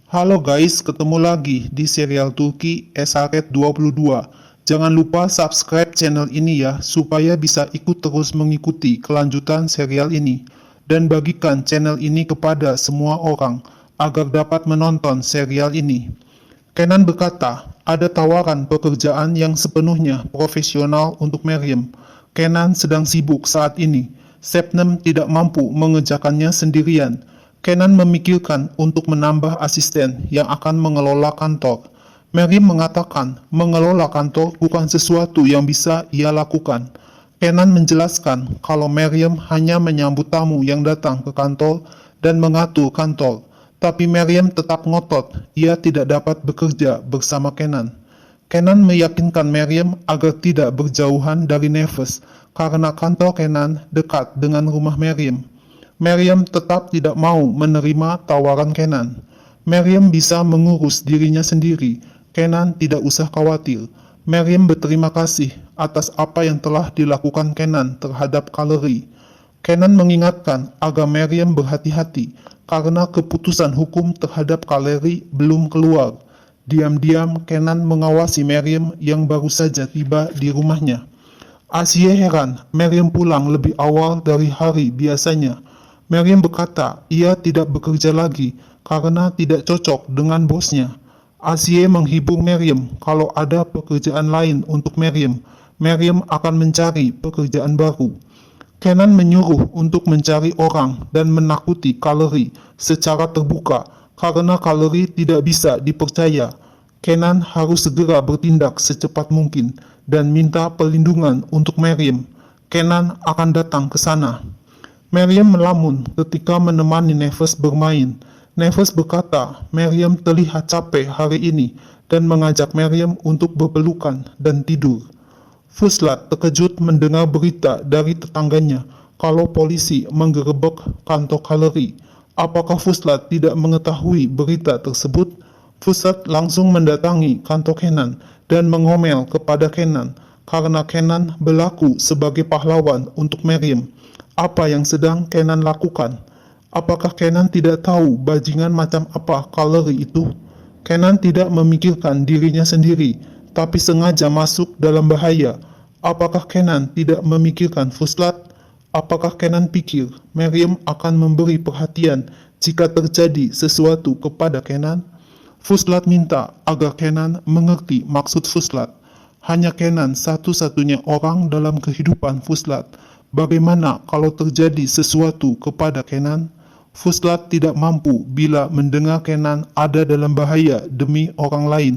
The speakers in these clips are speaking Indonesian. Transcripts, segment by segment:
Halo guys, ketemu lagi di serial Turki Esaret 22. Jangan lupa subscribe channel ini ya, supaya bisa ikut terus mengikuti kelanjutan serial ini. Dan bagikan channel ini kepada semua orang, agar dapat menonton serial ini. Kenan berkata, ada tawaran pekerjaan yang sepenuhnya profesional untuk Meryem. Kenan sedang sibuk saat ini. Sepnem tidak mampu mengerjakannya sendirian. Kenan memikirkan untuk menambah asisten yang akan mengelola kantor. Meryem mengatakan mengelola kantor bukan sesuatu yang bisa ia lakukan. Kenan menjelaskan kalau Meryem hanya menyambut tamu yang datang ke kantor dan mengatur kantor. Tapi Meryem tetap ngotot, ia tidak dapat bekerja bersama Kenan. Kenan meyakinkan Meryem agar tidak berjauhan dari Nefes, karena kantor Kenan dekat dengan rumah Meryem. Meryem tetap tidak mau menerima tawaran Kenan. Meryem bisa mengurus dirinya sendiri. Kenan tidak usah khawatir. Meryem berterima kasih atas apa yang telah dilakukan Kenan terhadap Kaleri. Kenan mengingatkan agar Meryem berhati-hati karena keputusan hukum terhadap Kaleri belum keluar. Diam-diam Kenan mengawasi Meryem yang baru saja tiba di rumahnya. Asia heran, Meryem pulang lebih awal dari hari biasanya. Meryem berkata ia tidak bekerja lagi karena tidak cocok dengan bosnya. Asia menghibur Meryem kalau ada pekerjaan lain untuk Meryem. Meryem akan mencari pekerjaan baru. Kenan menyuruh untuk mencari orang dan menakuti Kaleri secara terbuka karena Kaleri tidak bisa dipercaya. Kenan harus segera bertindak secepat mungkin dan minta perlindungan untuk Meryem. Kenan akan datang ke sana. Meryem melamun ketika menemani Nefes bermain. Nefes berkata, Meryem terlihat capek hari ini dan mengajak Meryem untuk berpelukan dan tidur. Fuslat terkejut mendengar berita dari tetangganya kalau polisi menggerebek kantor Kaleri. Apakah Fuslat tidak mengetahui berita tersebut? Fuslat langsung mendatangi kantor Kenan dan mengomel kepada Kenan karena Kenan berlaku sebagai pahlawan untuk Meryem. Apa yang sedang Kenan lakukan? Apakah Kenan tidak tahu bajingan macam apa Kaleri itu? Kenan tidak memikirkan dirinya sendiri, tapi sengaja masuk dalam bahaya. Apakah Kenan tidak memikirkan Fuslat? Apakah Kenan pikir Meryem akan memberi perhatian jika terjadi sesuatu kepada Kenan? Fuslat minta agar Kenan mengerti maksud Fuslat. Hanya Kenan satu-satunya orang dalam kehidupan Fuslat. Bagaimana kalau terjadi sesuatu kepada Kenan? Fuslat tidak mampu bila mendengar Kenan ada dalam bahaya demi orang lain.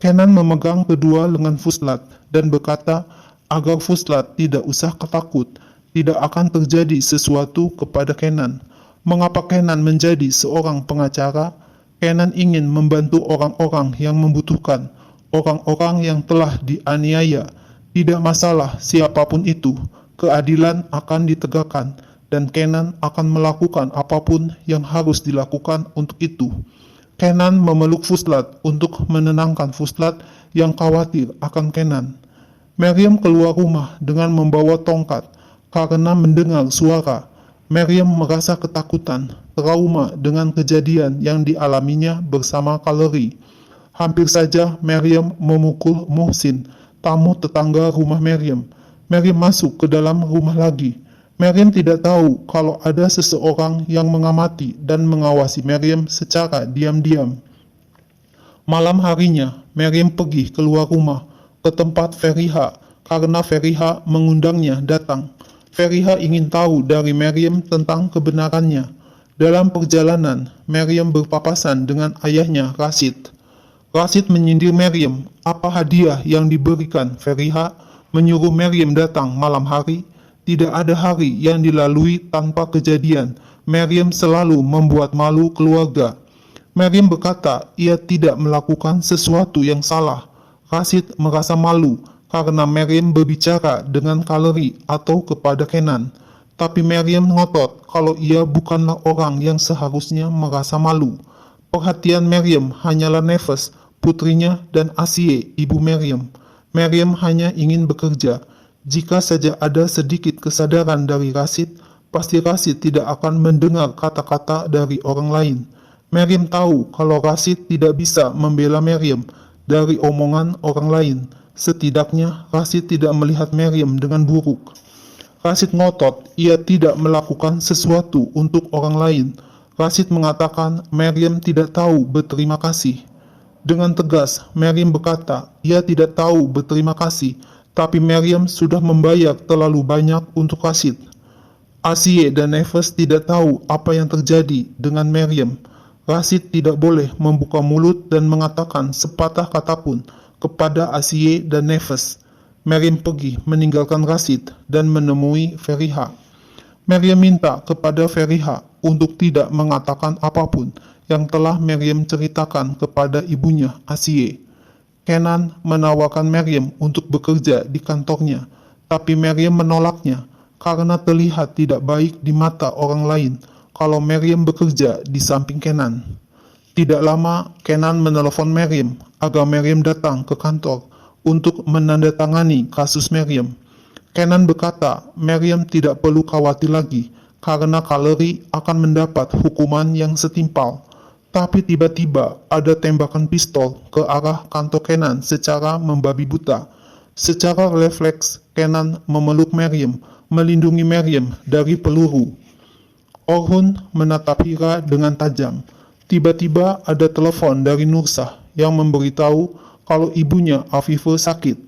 Kenan memegang kedua lengan Fuslat dan berkata agar Fuslat tidak usah ketakut, tidak akan terjadi sesuatu kepada Kenan. Mengapa Kenan menjadi seorang pengacara? Kenan ingin membantu orang-orang yang membutuhkan, orang-orang yang telah dianiaya. Tidak masalah siapapun itu, keadilan akan ditegakkan, dan Kenan akan melakukan apapun yang harus dilakukan untuk itu. Kenan memeluk Fuslat untuk menenangkan Fuslat yang khawatir akan Kenan. Meryem keluar rumah dengan membawa tongkat karena mendengar suara. Meryem merasa ketakutan, trauma dengan kejadian yang dialaminya bersama Kaleri. Hampir saja Meryem memukul Muhsin, tamu tetangga rumah Meryem. Meryem masuk ke dalam rumah lagi. Meryem tidak tahu kalau ada seseorang yang mengamati dan mengawasi Meryem secara diam-diam. Malam harinya, Meryem pergi keluar rumah ke tempat Feriha karena Feriha mengundangnya datang. Feriha ingin tahu dari Meryem tentang kebenarannya. Dalam perjalanan, Meryem berpapasan dengan ayahnya Rashid. Rashid menyindir Meryem, apa hadiah yang diberikan Feriha menyuruh Meryem datang malam hari? Tidak ada hari yang dilalui tanpa kejadian. Meryem selalu membuat malu keluarga. Meryem berkata ia tidak melakukan sesuatu yang salah. Rashid merasa malu karena Meryem berbicara dengan Kaleri atau kepada Kenan. Tapi Meryem ngotot kalau ia bukanlah orang yang seharusnya merasa malu. Perhatian Meryem hanyalah Nefes, putrinya, dan Asie, ibu Meryem. Meryem hanya ingin bekerja. Jika saja ada sedikit kesadaran dari Rashid, pasti Rashid tidak akan mendengar kata-kata dari orang lain. Meriam tahu kalau Rashid tidak bisa membela Meriam dari omongan orang lain. Setidaknya Rashid tidak melihat Meriam dengan buruk. Rashid ngotot ia tidak melakukan sesuatu untuk orang lain. Rashid mengatakan Meriam tidak tahu berterima kasih. Dengan tegas, Meriam berkata ia tidak tahu berterima kasih, tapi Meriam sudah membayar terlalu banyak untuk Rashid. Asie dan Neves tidak tahu apa yang terjadi dengan Meriam. Rashid tidak boleh membuka mulut dan mengatakan sepatah kata pun kepada Asie dan Neves. Meriam pergi meninggalkan Rashid dan menemui Feriha. Meriam minta kepada Feriha untuk tidak mengatakan apapun yang telah Meriam ceritakan kepada ibunya Asie. Kenan menawarkan Meriam untuk bekerja di kantornya, tapi Meriam menolaknya karena terlihat tidak baik di mata orang lain kalau Meriam bekerja di samping Kenan. Tidak lama, Kenan menelepon Meriam agar Meriam datang ke kantor untuk menandatangani kasus Meriam. Kenan berkata Meriam tidak perlu khawatir lagi karena Kaleri akan mendapat hukuman yang setimpal. Tapi tiba-tiba ada tembakan pistol ke arah kantor Kenan secara membabi buta. Secara refleks, Kenan memeluk Meriam, melindungi Meriam dari peluru. Orhun menatap Hira dengan tajam. Tiba-tiba ada telepon dari Nursah yang memberitahu kalau ibunya Afife sakit.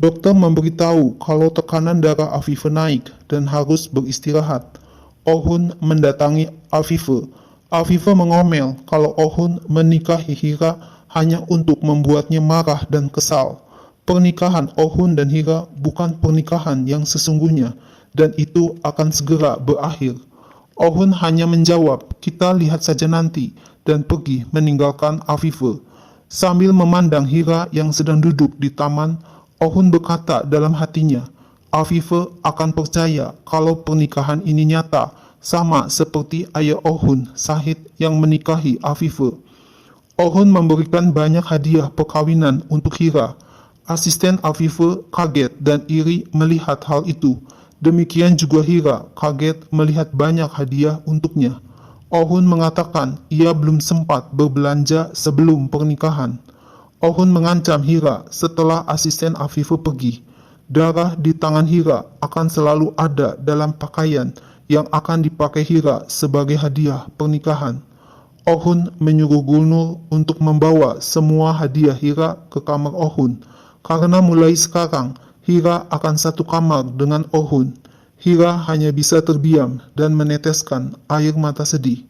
Dokter memberitahu kalau tekanan darah Afife naik dan harus beristirahat. Orhun mendatangi Afife. Afife mengomel kalau Orhun menikahi Hira hanya untuk membuatnya marah dan kesal. Pernikahan Orhun dan Hira bukan pernikahan yang sesungguhnya, dan itu akan segera berakhir. Orhun hanya menjawab, "Kita lihat saja nanti," dan pergi meninggalkan Afife. Sambil memandang Hira yang sedang duduk di taman, Orhun berkata dalam hatinya, Afife akan percaya kalau pernikahan ini nyata, sama seperti ayah Orhun, Sahid, yang menikahi Afife. Orhun memberikan banyak hadiah perkawinan untuk Hira. Asisten Afife kaget dan iri melihat hal itu. Demikian juga Hira kaget melihat banyak hadiah untuknya. Orhun mengatakan ia belum sempat berbelanja sebelum pernikahan. Orhun mengancam Hira setelah asisten Afife pergi. Darah di tangan Hira akan selalu ada dalam pakaian yang akan dipakai Hira sebagai hadiah pernikahan. Orhun menyuruh Gulnur untuk membawa semua hadiah Hira ke kamar Orhun, karena mulai sekarang Hira akan satu kamar dengan Orhun. Hira hanya bisa terdiam dan meneteskan air mata sedih.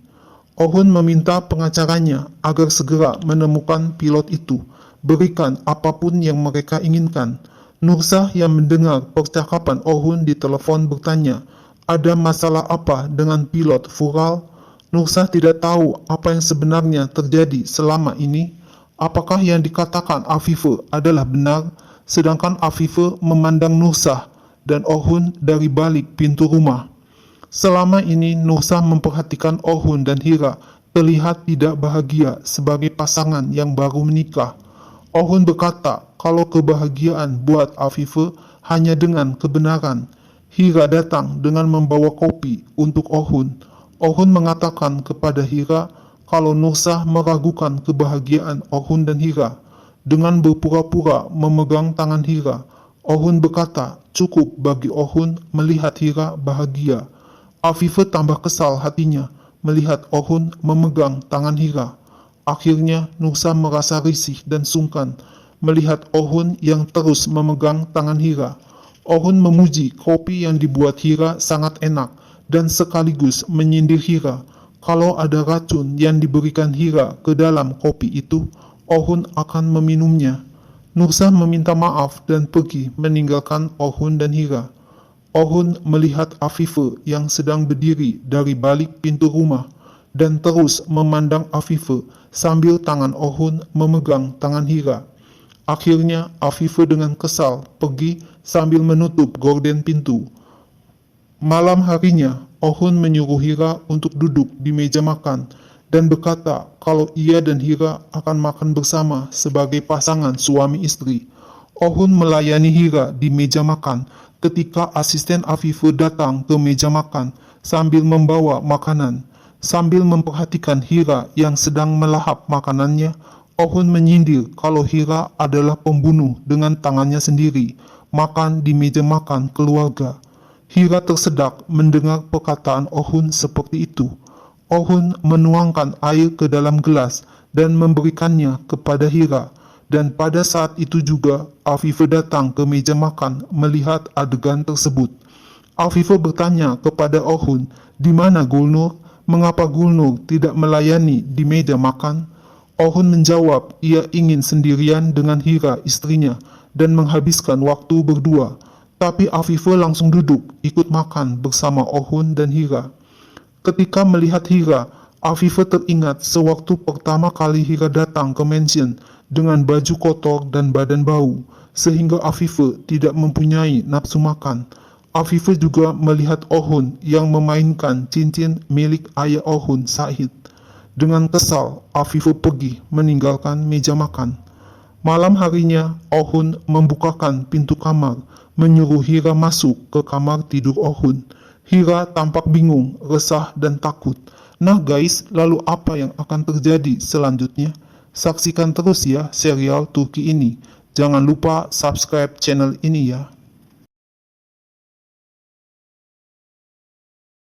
Orhun meminta pengacaranya agar segera menemukan pilot itu, berikan apapun yang mereka inginkan. Nursah yang mendengar percakapan Orhun di telepon bertanya, ada masalah apa dengan pilot Fural? Nursah tidak tahu apa yang sebenarnya terjadi selama ini. Apakah yang dikatakan Afife adalah benar, sedangkan Afife memandang Nursah dan Orhun dari balik pintu rumah. Selama ini Nursah memperhatikan Orhun dan Hira terlihat tidak bahagia sebagai pasangan yang baru menikah. Orhun berkata kalau kebahagiaan buat Afife hanya dengan kebenaran. Hira datang dengan membawa kopi untuk Orhun. Orhun mengatakan kepada Hira kalau Nursah meragukan kebahagiaan Orhun dan Hira. Dengan berpura-pura memegang tangan Hira, Orhun berkata cukup bagi Orhun melihat Hira bahagia. Afife tambah kesal hatinya melihat Orhun memegang tangan Hira. Akhirnya Nursah merasa risih dan sungkan melihat Orhun yang terus memegang tangan Hira. Orhun memuji kopi yang dibuat Hira sangat enak dan sekaligus menyindir Hira. Kalau ada racun yang diberikan Hira ke dalam kopi itu, Orhun akan meminumnya. Nursah meminta maaf dan pergi meninggalkan Orhun dan Hira. Orhun melihat Afife yang sedang berdiri dari balik pintu rumah dan terus memandang Afife sambil tangan Orhun memegang tangan Hira. Akhirnya Afife dengan kesal pergi sambil menutup gorden pintu. Malam harinya, Orhun menyuruh Hira untuk duduk di meja makan dan berkata kalau ia dan Hira akan makan bersama sebagai pasangan suami istri. Orhun melayani Hira di meja makan ketika asisten Afife datang ke meja makan sambil membawa makanan. Sambil memperhatikan Hira yang sedang melahap makanannya, Ohun menyindir kalau Hira adalah pembunuh dengan tangannya sendiri, makan di meja makan keluarga. Hira tersedak mendengar perkataan Ohun seperti itu. Ohun menuangkan air ke dalam gelas dan memberikannya kepada Hira. Dan pada saat itu juga, Afife datang ke meja makan melihat adegan tersebut. Afife bertanya kepada Ohun, di mana Gulnur? Mengapa Gulnur tidak melayani di meja makan? Ohun menjawab, ia ingin sendirian dengan Hira istrinya dan menghabiskan waktu berdua. Tapi Afife langsung duduk, ikut makan bersama Ohun dan Hira. Ketika melihat Hira, Afife teringat sewaktu pertama kali Hira datang ke mansion dengan baju kotor dan badan bau, sehingga Afife tidak mempunyai nafsu makan. Afife juga melihat Ohun yang memainkan cincin milik ayah Ohun, Said. Dengan kesal, Afife pergi meninggalkan meja makan. Malam harinya, Ohun membukakan pintu kamar, menyuruh Hira masuk ke kamar tidur Ohun. Hira tampak bingung, resah, dan takut. Nah guys, lalu apa yang akan terjadi selanjutnya? Saksikan terus ya serial Turki ini. Jangan lupa subscribe channel ini ya.